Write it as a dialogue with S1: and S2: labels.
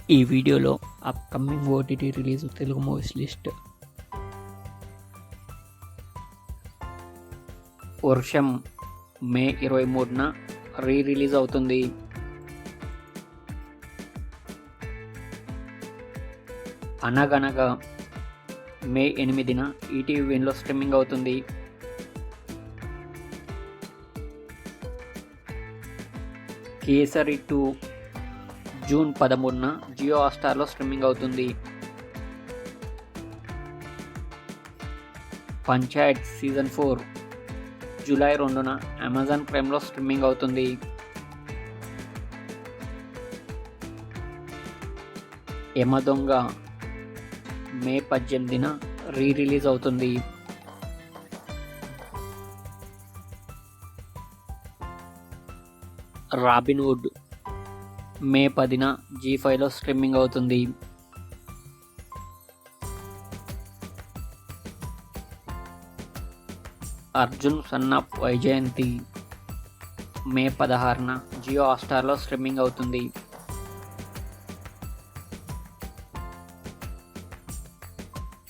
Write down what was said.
S1: ఈ వీడియోలో upcoming OTT release Telugu movies list. వర్షం మే 23న రిలీజ్ అవుతుంది. అనగనగా మే 8న ఈటీవీ విన్లో స్ట్రీమింగ్ అవుతుంది. కేసరి 2 జూన్ 13న జియో హాట్‌స్టార్లో స్ట్రీమింగ్ అవుతుంది. పంచాయత్ సీజన్ 4 జూలై 2న అమెజాన్ ప్రైమ్లో స్ట్రీమింగ్ అవుతుంది. యమదొంగ మే 18న రిలీజ్ అవుతుంది. రాబిన్హుడ్ మే 10న జీ5లో స్ట్రీమింగ్ అవుతుంది. Arjun son of Vyjayanthi May 16న జియో హాట్‌స్టార్లో స్ట్రీమింగ్ అవుతుంది.